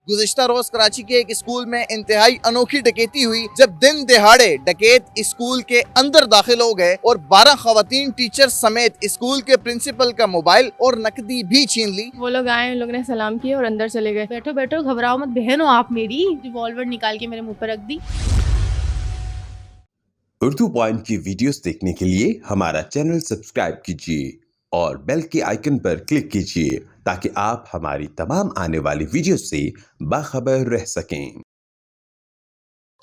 गुज़िश्ता रोज कराची के एक स्कूल में इंतहाई अनोखी डकैती हुई जब दिन दिहाड़े डकैत स्कूल के अंदर दाखिल हो गए और 12 खवातीन टीचर समेत स्कूल के प्रिंसिपल का मोबाइल और नकदी भी छीन ली। वो लोग आए, उन लोगों ने सलाम किया और अंदर चले गए। बैठो बैठो, घबराओ मत, बहन हो आप मेरी। रिवॉल्वर निकाल के मेरे मुंह पर रख दी। उर्दू पॉइंट की वीडियोस देखने के लिए हमारा चैनल सब्सक्राइब कीजिए और बेल के आइकन पर क्लिक कीजिए ताकि आप हमारी तमाम आने वाली वीडियो से बाखबर रह सकें।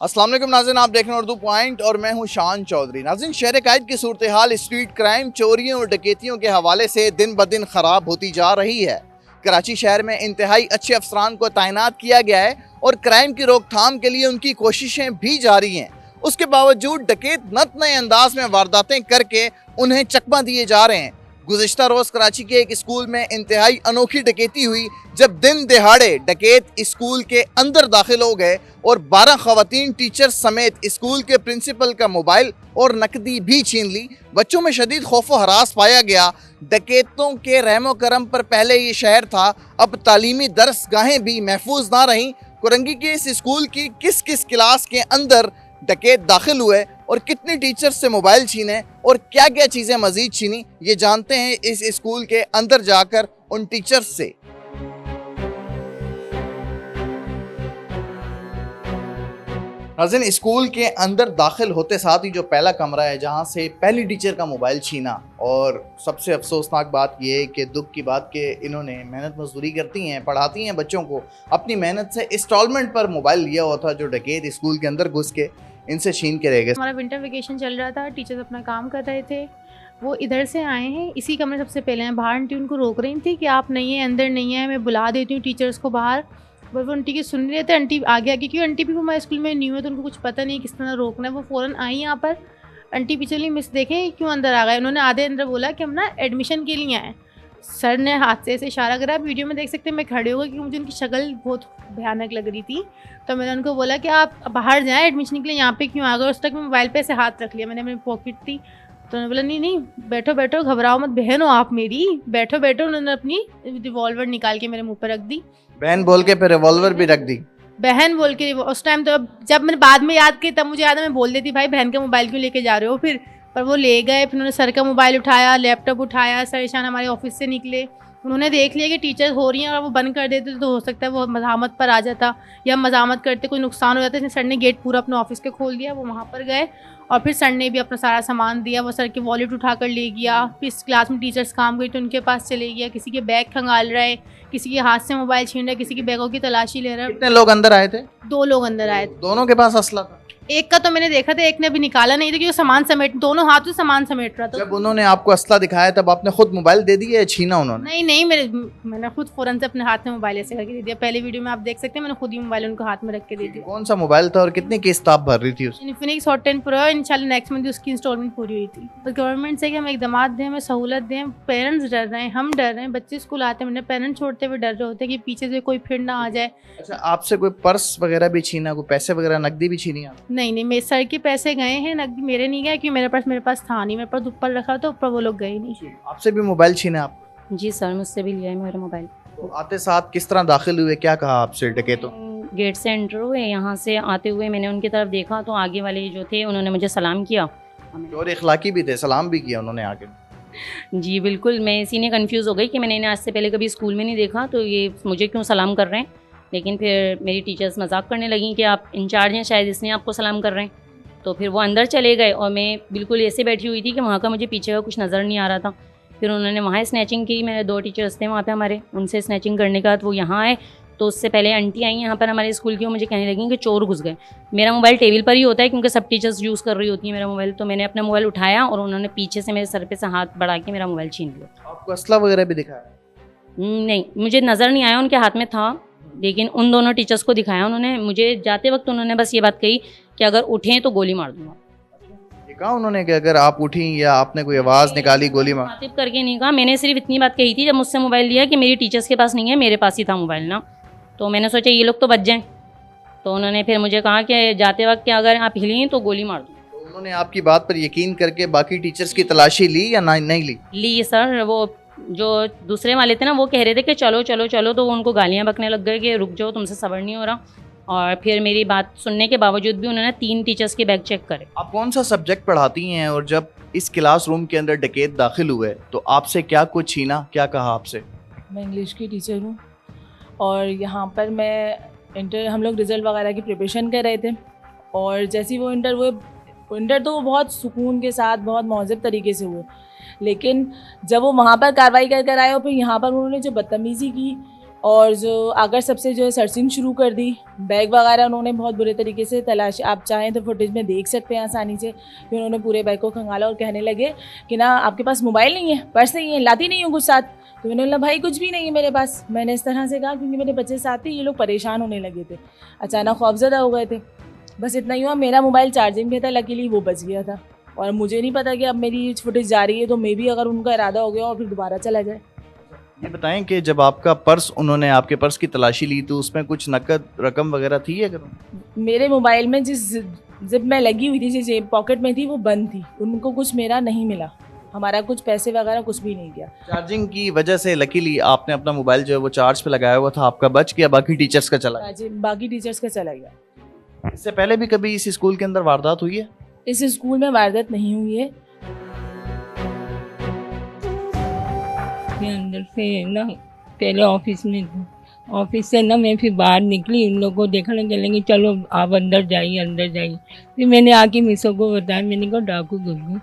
अस्सलाम वालेकुम नाज़रीन, आप देख रहे हैं उर्दू पॉइंट और मैं हूं शान चौधरी। नाज़रीन, शहर कायद की सूरत हाल स्ट्रीट क्राइम, चोरियों और डकैतियों के हवाले से दिन ब दिन ख़राब होती जा रही है। कराची शहर में इंतहाई अच्छे अफसरान को तैनात किया गया है और क्राइम की रोकथाम के लिए उनकी कोशिशें भी जारी हैं। उसके बावजूद डकैत नत नए अंदाज में वारदातें करके उन्हें चकमा दिए जा रहे हैं। गुज़िश्ता रोज कराची के एक स्कूल में इंतहाई अनोखी डकैती हुई जब दिन दिहाड़े डकैत स्कूल के अंदर दाखिल हो गए और 12 खवातीन टीचर समेत स्कूल के प्रिंसिपल का मोबाइल और नकदी भी छीन ली। बच्चों में शदीद खौफ व हरास पाया गया। डकैतों के रहमो करम पर पहले ये शहर था, अब तालीमी दरसगाहें भी महफूज ना रहीं। कुरंगी के इस स्कूल की किस किस क्लास के अंदर डकैत दाखिल हुए और कितने टीचर्स से मोबाइल छीने और क्या क्या चीज़ें मजीद छीनी, ये जानते हैं इस स्कूल के अंदर जाकर उन टीचर्स से। नाज़रीन, स्कूल के अंदर दाखिल होते साथ ही जो पहला कमरा है जहाँ से पहली टीचर का मोबाइल छीना, और सबसे अफसोसनाक बात यह है कि दुख की बात कि इन्होंने मेहनत मजदूरी करती हैं, पढ़ाती हैं बच्चों को, अपनी मेहनत से इंस्टॉलमेंट पर मोबाइल लिया हुआ था जो डकैत स्कूल के अंदर घुस के इनसे छीन के रह गए। हमारा विंटर वेकेशन चल रहा था, टीचर्स अपना काम कर रहे थे। वो इधर से आए हैं, इसी कमरे सबसे पहले हैं। बाहर आंटी उनको रोक रही थी कि आप नहीं है, अंदर नहीं है, मैं बुला देती हूँ टीचर्स को बाहर। पर वो आंटी की सुन नहीं रहे थे। आंटी आगे आगे, क्योंकि आंटी भी हमारे स्कूल में न्यू है तो उनको कुछ पता नहीं किस तरह रोकना है। वो फ़ौरन आई यहाँ पर। आंटी पीछे ली, मिस देखें क्यों अंदर आ गए। उन्होंने आधे अंदर बोला कि हम ना एडमिशन के लिए आए। सर ने हाथ से ऐसे इशारा करा, आप वीडियो में देख सकते हैं। मैं खड़े हो गई क्योंकि मुझे उनकी शक्ल बहुत भयानक लग रही थी। तो मैंने उनको बोला कि आप बाहर जाएं एडमिशन के लिए, यहाँ पे क्यों आ गए। उस तक मैं मोबाइल पे ऐसे हाथ रख लिया, मैंने अपनी पॉकेट थी। तो उन्होंने बोला नहीं नहीं, बैठो बैठो, घबराओ मत, बहन हो आप मेरी। बैठो बैठो। उन्होंने अपनी रिवॉल्वर निकाल के मेरे मुँह पर रख दी। बहन बोल के फिर रिवॉल्वर भी रख दी। बहन बोल के उस टाइम तो, जब मैंने बाद में याद की तब मुझे याद है, मैं बोल देती भाई बहन का मोबाइल क्यों लेके जा रहे हो फिर। पर वो ले गए। फिर उन्होंने सर का मोबाइल उठाया, लैपटॉप उठाया। सर ईशान हमारे ऑफिस से निकले, उन्होंने देख लिया कि टीचर हो रही हैं और वो बंद कर देते तो हो सकता है वो मज़ामत पर आ जाता, या मज़ामत करते कोई नुकसान हो जाता है। सर ने गेट पूरा अपने ऑफिस के खोल दिया। वो वहाँ पर गए और फिर सर ने भी अपना सारा सामान दिया। वो सर की वॉलेट उठा कर ले गया। फिर इस क्लास में टीचर्स काम गई तो उनके पास चले गया। किसी के बैग खंगाल रहे, किसी के हाथ से मोबाइल छीन रहे, किसी के बैगों की तलाशी ले रहा है। कितने लोग अंदर आए थे? 2 लोग अंदर आए थे। दोनों के पास असला था? एक का तो मैंने देखा था, एक ने अभी निकाला नहीं था क्योंकि वो सामान समेट, दोनों हाथों से सामान समेट रहा था। जब उन्होंने आपको असला दिखाया तब आपने खुद मोबाइल दे दिया या छीना उन्होंने? नहीं नहीं, मैंने खुद फ़ौरन से अपने हाथ में मोबाइल ऐसे करके दे दिया। पहले वीडियो में आप देख सकते हैं, मैंने खुद ही मोबाइल उनको हाथ में रख के दे दिया। कौन सा मोबाइल था और कितनी किस्त आप भर रही थी उसकी? इन्फिनिक्स हॉट 10 प्रो, इंशाल्लाह नेक्स्ट मंथ उसकी इंस्टॉलमेंट पूरी हुई थी। तो गवर्नमेंट से कि हमें इकदाम दें, हमें सहूलत दें। पेरेंट्स डर रहे हैं, हम डर रहे हैं, बच्चे स्कूल आते हैं, मैंने पेरेंट्स छोड़ते हुए डर रहे होते हैं कि पीछे से कोई फिर ना आ जाए। अच्छा, आपसे कोई पर्स वगैरह भी छीना, कोई पैसे वगैरह नकदी भी छीनी आप? नहीं नहीं, मेरे सर के पैसे गए हैं, नकदी मेरे नहीं गए, क्योंकि मेरे पास था नहीं। मेरे पास ऊपर रखा तो ऊपर वो लोग गए नहीं। आपसे भी मोबाइल छीना आप? जी सर, मुझसे भी लिया है मेरा मोबाइल। तो आते साथ किस तरह दाखिल हुए, क्या कहा आपसे डकैतों? गेट से एंटर हुए, यहाँ से आते हुए मैंने उनकी तरफ देखा तो आगे वाले जो थे उन्होंने मुझे सलाम किया। और इखलाकी भी थे, सलाम भी किया उन्होंने आके? जी बिल्कुल, मैं इसी ने कंफ्यूज हो गई कि मैंने इन्हें आज से पहले कभी स्कूल में नहीं देखा तो ये मुझे क्यों सलाम कर रहे हैं। लेकिन फिर मेरी टीचर्स मजाक करने लगी कि आप इंचार्ज हैं शायद, इसलिए आपको सलाम कर रहे हैं। तो फिर वो अंदर चले गए और मैं बिल्कुल ऐसे बैठी हुई थी कि वहाँ का मुझे पीछे का कुछ नज़र नहीं आ रहा था। फिर उन्होंने वहाँ स्नैचिंग की। मेरे 2 टीचर्स थे वहाँ पे हमारे, उनसे स्नैचिंग करने के बाद वो यहाँ आए। तो उससे पहले आंटी आई यहाँ पर हमारे स्कूल की, वो मुझे कहने लगी कि चोर घुस गए। मेरा मोबाइल टेबल पर ही होता है क्योंकि सब टीचर्स यूज़ कर रही होती हैं मेरा मोबाइल। तो मैंने अपना मोबाइल उठाया और उन्होंने पीछे से मेरे सर पे से हाथ बढ़ा के मेरा मोबाइल छीन लिया। आपको असला वगैरह भी दिखाया? नहीं, मुझे नज़र नहीं आया, उनके हाथ में था, लेकिन उन दोनों टिचर्स को दिखाया उन्होंने। मुझे जाते वक्त उन्होंने बस ये बात कही कि अगर उठें तो गोली मार दूँगा। कहा उन्होंने कि अगर आप उठी या आपने कोई आवाज़ निकाली गोली मार? मुखातिब करके नहीं कहा, मैंने सिर्फ इतनी बात कही थी जब मुझसे मोबाइल लिया कि मेरी टीचर्स के पास नहीं है, मेरे पास ही था मोबाइल ना। तो मैंने सोचा ये लोग तो बच जाएं। तो उन्होंने फिर मुझे कहा कि जाते वक्त कि अगर आप हिली तो गोली मार दूँ। तो उन्होंने आपकी बात पर यकीन करके बाकी टीचर्स की तलाशी ली या नहीं ली? ली सर, वो जो दूसरे वाले थे ना वो कह रहे थे कि चलो चलो चलो, तो उनको गालियाँ बकने लग गए कि रुक जाओ, तुमसे सब्र नहीं हो रहा। और फिर मेरी बात सुनने के बावजूद भी उन्होंने 3 टीचर्स के बैग चेक करे। आप कौन सा सब्जेक्ट पढ़ाती हैं और जब इस क्लासरूम के अंदर डकैत दाखिल हुए तो आपसे क्या कुछ छीना, क्या कहा आपसे? मैं इंग्लिश की टीचर हूँ और यहाँ पर मैं हम लोग रिज़ल्ट वगैरह की प्रिपरेशन कर रहे थे। और जैसे ही वो इंटर तो वो बहुत सुकून के साथ बहुत महज़ब तरीके से हुए, लेकिन जब वो वहाँ पर कार्रवाई कर कर आए और फिर यहाँ पर उन्होंने जो बदतमीज़ी की और जो आकर सबसे जो है सर्चिंग शुरू कर दी, बैग वगैरह उन्होंने बहुत बुरे तरीके से तलाश, आप चाहें तो फुटेज में देख सकते हैं आसानी से कि उन्होंने पूरे बैग को खंगाला और कहने लगे कि ना आपके पास मोबाइल नहीं है, पर्स नहीं है, लाती नहीं हूँ कुछ साथ। तो मैंने बोला भाई कुछ भी नहीं है मेरे पास, मैंने इस तरह से कहा क्योंकि मेरे बच्चे साथ थे, ये लोग परेशान होने लगे थे, अचानक खौफजदा हो गए थे। बस इतना ही हुआ, मेरा मोबाइल चार्जिंग पे था, लकीली वो बच गया था। और मुझे नहीं पता कि अब मेरी फुटेज जा रही है तो मे भी अगर उनका इरादा हो गया और फिर दोबारा चला जाए। ये बताएं कि जब आपका पर्स, उन्होंने आपके पर्स की तलाशी ली तो उसमें कुछ नकद रकम वगैरह थी? अगर मेरे मोबाइल में जिस जिप में लगी हुई थी, जिस जेब पॉकेट में थी, वो बंद थी, उनको कुछ मेरा नहीं मिला, हमारा कुछ पैसे वगैरह कुछ भी नहीं गया। चार्जिंग की वजह से लकीली आपने अपना मोबाइल जो है वो चार्ज पे लगाया हुआ था, आपका बच गया, बाकी टीचर्स का चला गया। बाकी टीचर्स का चला गया। इससे पहले भी कभी इस स्कूल के अंदर वारदात हुई है? इस स्कूल में वारदात नहीं हुई है। मैं अंदर से ना पहले ऑफिस में थी, ऑफिस से ना मैं फिर बाहर निकली, उन लोगों को देखने चलेंगे चलो आप अंदर जाइए अंदर जाइए। फिर मैंने आके मिसों को बताया, मैंने कहा डाकू घुस गए।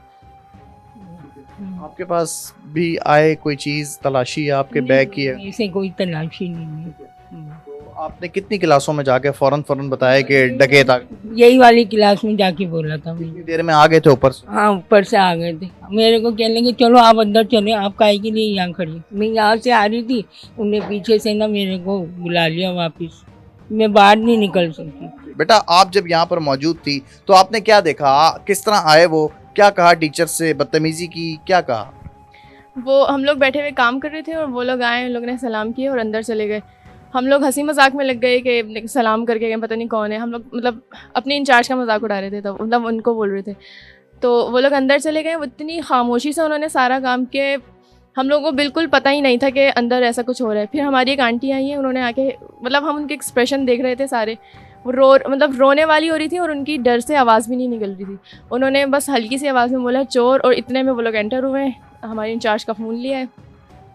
आपके पास भी आए कोई चीज तलाशी या आपके बैग की है? ऐसे कोई तलाशी नहीं है। तो आपने कितनी क्लासों में जाके फौरन बताया कि डकैत आ गए? यही वाली क्लास में जाके बोला था मैंने। कितनी देर में आ गए थे ऊपर से? हाँ ऊपर से आ गए थे, मेरे को कहने लगे चलो आप अंदर चले, आप काहे के लिए यहाँ खड़ी। मैं यहाँ से आ रही थी, उन्हें पीछे से ना मेरे को बुला लिया वापस, मैं बाहर नहीं निकल सकती। बेटा आप जब यहाँ पर मौजूद थी तो आपने क्या देखा, किस तरह आए वो, क्या कहा टीचर से, बदतमीजी की, क्या कहा? वो हम लोग बैठे हुए काम कर रहे थे और वो लोग आए, उन लोगों ने सलाम किए और अंदर चले गए। हम लोग हंसी मजाक में लग गए कि सलाम करके गए, पता नहीं कौन है। हम लोग मतलब अपने इंचार्ज का मजाक उड़ा रहे थे, तब मतलब उनको बोल रहे थे। तो वो लोग अंदर चले गए, इतनी खामोशी से उन्होंने सारा काम किया, हम लोगों को बिल्कुल पता ही नहीं था कि अंदर ऐसा कुछ हो रहा है। फिर हमारी एक आंटी आई है, उन्होंने आके मतलब हम उनके एक्सप्रेशन देख रहे थे सारे, वो रोने वाली हो रही थी और उनकी डर से आवाज़ भी नहीं निकल रही थी। उन्होंने बस हल्की सी आवाज़ में बोला चोर, और इतने में वो लोग एंटर हुए, हमारे इंचार्ज का फ़ोन लिया है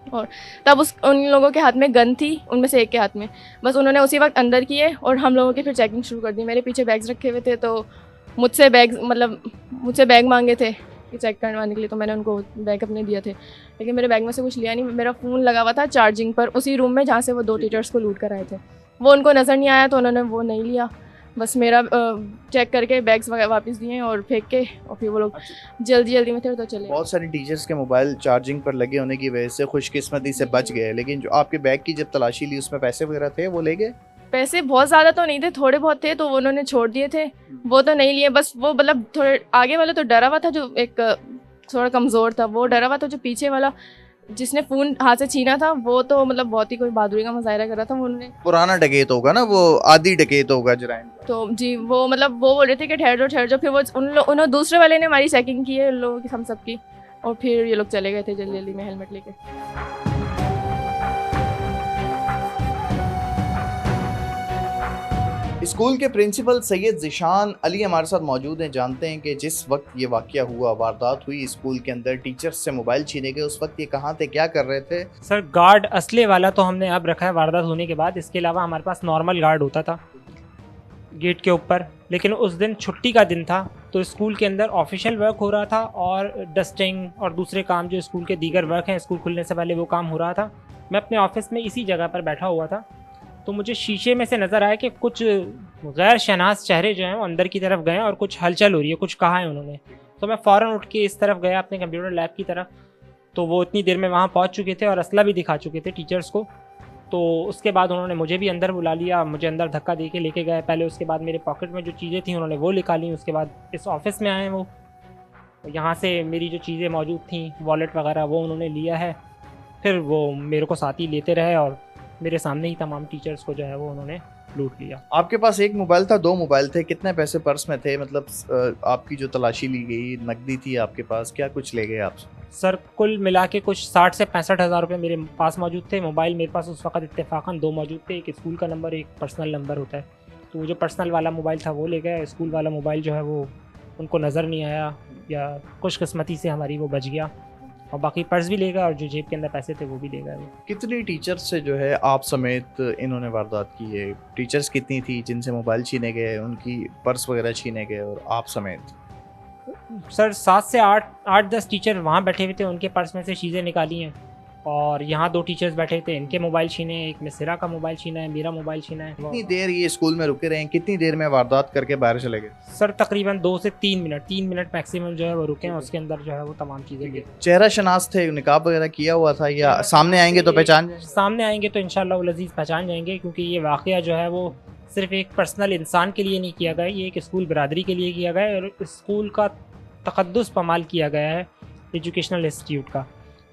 और तब उन लोगों के हाथ में गन थी, उनमें से एक के हाथ में। बस उन्होंने उसी वक्त अंदर किए और हम लोगों की फिर चेकिंग शुरू कर दी। मेरे पीछे बैग्स रखे हुए थे तो मुझसे बैग मांगे थे कि चेक करवाने के लिए, तो मैंने उनको बैग अपने दिए थे, लेकिन मेरे बैग में से कुछ लिया नहीं। मेरा फ़ोन लगा हुआ था चार्जिंग पर उसी रूम में जहाँ से वो 2 टीचर्स को लूट कर आए थे, वो उनको नज़र नहीं आया तो उन्होंने वो नहीं लिया। बस मेरा चेक करके बैग्स वापस दिए और फेंक के, और फिर वो लोग जल्दी में थे तो चले। बहुत सारे टीचर्स के मोबाइल चार्जिंग पर लगे होने की वजह से खुशकिस्मती से बच गए, लेकिन जो आपके बैग की जब तलाशी ली उसमें पैसे वगैरह थे, वो ले गए? पैसे बहुत ज़्यादा तो नहीं थे, थोड़े बहुत थे तो उन्होंने छोड़ दिए थे, वो तो नहीं लिए। बस वो मतलब थोड़े आगे वाला तो डरा हुआ था, जो एक थोड़ा कमज़ोर था वो डरा हुआ था, जो पीछे वाला जिसने फ़ोन हाथ से छीना था वो तो मतलब बहुत ही कोई बहादुरी का मुजाहिरा कर रहा था। उन्होंने पुराना डकैत होगा ना, वो आदि डकैत होगा जराइम। तो जी वो मतलब वो बोल रहे थे कि ठहर जाओ। फिर वो उन्होंने दूसरे वाले ने हमारी चेकिंग की है, उन लोगों की, हम सब की, और फिर ये लोग चले गए थे जल्दी में हेलमेट लेके। स्कूल के प्रिंसिपल सैयद ज़िशान अली हमारे साथ मौजूद हैं। जानते हैं कि जिस वक्त ये वाकया हुआ, वारदात हुई स्कूल के अंदर, टीचर्स से मोबाइल छीने गए, उस वक्त ये कहाँ थे, क्या कर रहे थे? सर गार्ड असले वाला तो हमने अब रखा है वारदात होने के बाद, इसके अलावा हमारे पास नॉर्मल गार्ड होता था गेट के ऊपर। लेकिन उस दिन छुट्टी का दिन था तो स्कूल के अंदर ऑफिशियल वर्क हो रहा था और डस्टिंग और दूसरे काम जो स्कूल के दीगर वर्क हैं स्कूल खुलने से पहले, वो काम हो रहा था। मैं अपने ऑफिस में इसी जगह पर बैठा हुआ था तो मुझे शीशे में से नज़र आया कि कुछ गैर शनास चेहरे जो हैं वो अंदर की तरफ गए और कुछ हलचल हो रही है, कुछ कहा है उन्होंने। तो मैं फ़ौरन उठ के इस तरफ गया अपने कंप्यूटर लैब की तरफ, तो वो इतनी देर में वहाँ पहुँच चुके थे और असला भी दिखा चुके थे टीचर्स को। तो उसके बाद उन्होंने मुझे भी अंदर बुला लिया, मुझे अंदर धक्का दे के लेके गए पहले। उसके बाद मेरे पॉकेट में जो चीज़ें थी उन्होंने वो निकाली। उसके बाद इस ऑफिस में आए वो, यहाँ से मेरी जो चीज़ें मौजूद थी, वॉलेट वगैरह, वो उन्होंने लिया है। फिर वो मेरे को साथ ही लेते रहे और मेरे सामने ही तमाम टीचर्स को जो है वो उन्होंने लूट लिया। आपके पास एक मोबाइल था, 2 मोबाइल थे, कितने पैसे पर्स में थे? मतलब आपकी जो तलाशी ली गई, नकदी थी आपके पास, क्या कुछ ले गए आपसे? सर कुल मिला के कुछ 60 से 65 हज़ार रुपये मेरे पास मौजूद थे। मोबाइल मेरे पास उस वक्त इत्तेफाकन 2 मौजूद थे, एक स्कूल का नंबर, एक पर्सनल नंबर होता है। तो वो जो पर्सनल वाला मोबाइल था वो ले गए, स्कूल वाला मोबाइल जो है वो उनको नज़र नहीं आया या खुशकिस्मती से हमारी वो बच गया, और बाकी पर्स भी ले गए और जो जेब के अंदर पैसे थे वो भी ले गए। कितनी टीचर्स से जो है आप समेत इन्होंने वारदात की है? टीचर्स कितनी थी जिनसे मोबाइल छीने गए, उनकी पर्स वगैरह छीने गए, और आप समेत? सर 7 से 8-10 टीचर वहाँ बैठे हुए थे, उनके पर्स में से चीज़ें निकाली हैं, और यहाँ 2 टीचर्स बैठे थे, इनके मोबाइल छीने हैं, एक मिसरा का मोबाइल छीना है, मेरा मोबाइल छीना है। कितनी देर ये स्कूल में रुके रहे हैं? कितनी देर में वारदात करके बाहर चले गए? सर तकरीबन 2 से 3 मिनट, 3 मिनट मैक्सिमम जो है वो रुके हैं, उसके अंदर जो है वो तमाम चीज़ें ले। चेहरा शनास थे, निकाब वगैरह किया हुआ था, या सामने आएंगे तो पहचान जाएंगे? सामने आएंगे तो इंशाअल्लाह उल अज़ीज़ पहचान जाएंगे, क्योंकि ये वाक़या जो है वो सिर्फ एक पर्सनल इंसान के लिए नहीं किया गया, ये एक स्कूल बरादरी के लिए किया गया है, और स्कूल का तक़द्दुस पमाल किया गया है एजुकेशनल इंस्टीट्यूट का।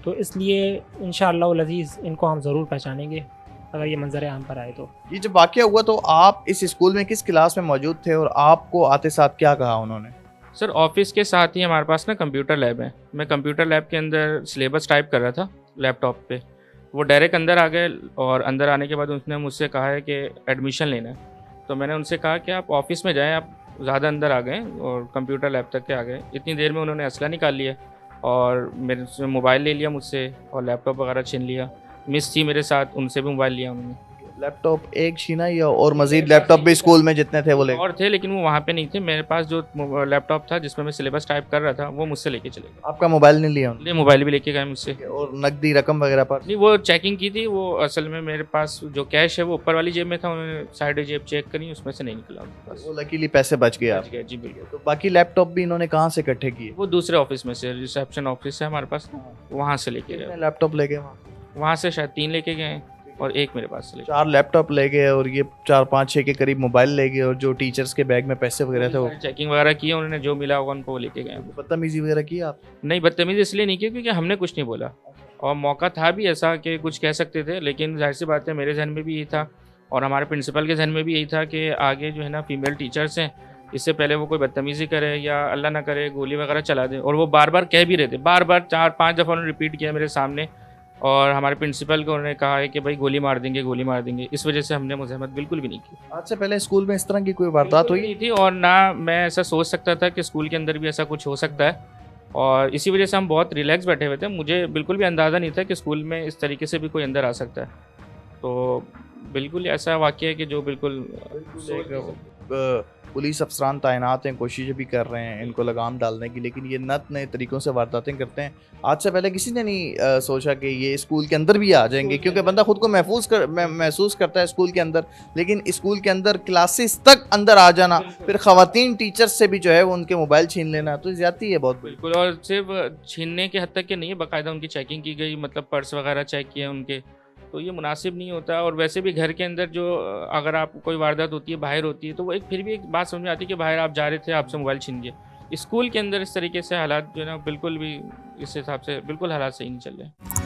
तो इसलिए इंशाअल्लाह उल अज़ीज़ इनको हम ज़रूर पहचानेंगे अगर ये मंजर आम पर आए तो। ये जब वाक़या हुआ तो आप इस स्कूल में किस क्लास में मौजूद थे, और आपको आते साथ क्या कहा उन्होंने? सर ऑफिस के साथ ही हमारे पास ना कंप्यूटर लैब है। मैं कंप्यूटर लैब के अंदर सिलेबस टाइप कर रहा था लैपटॉप पे। वो डायरेक्ट अंदर आ गए, और अंदर आने के बाद उसने मुझसे कहा है कि एडमिशन लेना है। तो मैंने उनसे कहा कि आप ऑफिस में जाएं, आप ज़्यादा अंदर आ गए और कंप्यूटर लैब तक के आ गए। इतनी देर में उन्होंने असला निकाल लिया और मेरे से मोबाइल ले लिया मुझसे, और लैपटॉप वगैरह छीन लिया। मिस थी मेरे साथ, उनसे भी मोबाइल लिया उन्होंने। लैपटॉप एक छीना, या और मजीद लैपटॉप भी स्कूल में जितने थे वो ले? और थे, लेकिन वो वहाँ पे नहीं थे। मेरे पास जो लैपटॉप था जिसमें मैं सिलेबस टाइप कर रहा था वो मुझसे लेके चले गए। आपका मोबाइल नहीं लिया उन्होंने? मोबाइल भी लेके गए मुझसे, और नकदी रकम वगैरह पर? नहीं, वो चेकिंग की थी। वो असल में मेरे पास जो कैश है वो ऊपर वाली जेब में था, उन्होंने साइड जेब चेक करी, उसमें से नहीं निकला उनके पास। वो लकीली पैसे बच गए बच गए, जी बिल्कुल। तो बाकी लैपटॉप भी इन्होंने कहाँ से इकट्ठे किए? वो दूसरे ऑफिस में से, रिसेप्शन ऑफिस है हमारे पास, वहाँ से लेके गए। लैपटॉप ले गए वहाँ से शायद 3 लेके गए और एक मेरे पास से ले गए। 4 लैपटॉप ले गए, और ये 4-5-6 के करीब मोबाइल ले गए, और जो टीचर्स के बैग में पैसे वगैरह थे वो चेकिंग वगैरह की, उन्होंने जो मिला होगा उनको वो लेके गए। बदतमीजी वगैरह की आप? नहीं, बदतमीजी इसलिए नहीं की क्योंकि हमने कुछ नहीं बोला, और मौका था भी ऐसा कि कुछ कह सकते थे, लेकिन जाहिर सी बात है मेरे जहन में भी यही था और हमारे प्रिंसिपल के जहन में भी यही था कि आगे जो है ना फीमेल टीचर्स हैं, इससे पहले वो कोई बदतमीजी करे या अल्लाह ना करे गोली वगैरह चला दे। और वो बार बार कह भी रहे थे, बार बार 4-5 दफ़ा उन्होंने रिपीट किया मेरे सामने, और हमारे प्रिंसिपल को उन्होंने कहा है कि भाई गोली मार देंगे, गोली मार देंगे। इस वजह से हमने मुज़ाहमत बिल्कुल भी नहीं की। आज से पहले स्कूल में इस तरह की कोई वारदात हुई नहीं थी, और ना मैं ऐसा सोच सकता था कि स्कूल के अंदर भी ऐसा कुछ हो सकता है, और इसी वजह से हम बहुत रिलैक्स बैठे हुए थे। मुझे बिल्कुल भी अंदाज़ा नहीं था कि स्कूल में इस तरीके से भी कोई अंदर आ सकता है। तो बिल्कुल ऐसा वाक़या है कि जो बिल्कुल पुलिस अफसरान तैनात हैं, कोशिशें भी कर रहे हैं इनको लगाम डालने की, लेकिन ये नए तरीक़ों से वारदातें करते हैं। आज से पहले किसी ने नहीं सोचा कि ये स्कूल के अंदर भी आ जाएंगे, क्योंकि बंदा खुद को महसूस करता है स्कूल के अंदर, लेकिन स्कूल के अंदर क्लासेस तक अंदर आ जाना, फिर ख़वातीन टीचर्स से भी जो है वो उनके मोबाइल छीन लेना, तो ज़्यादती है बहुत। बिल्कुल, और सिर्फ छीनने के हद तक के नहीं है, बाकायदा उनकी चेकिंग की गई, मतलब पर्स वगैरह चेक किए उनके। तो ये मुनासिब नहीं होता। और वैसे भी घर के अंदर जो अगर आप कोई वारदात होती है बाहर होती है, तो वो एक फिर भी एक बात समझ में आती है कि बाहर आप जा रहे थे, आपसे मोबाइल छीन गया। स्कूल के अंदर इस तरीके से हालात जो है ना बिल्कुल भी इस हिसाब से बिल्कुल हालात सही नहीं चल रहे।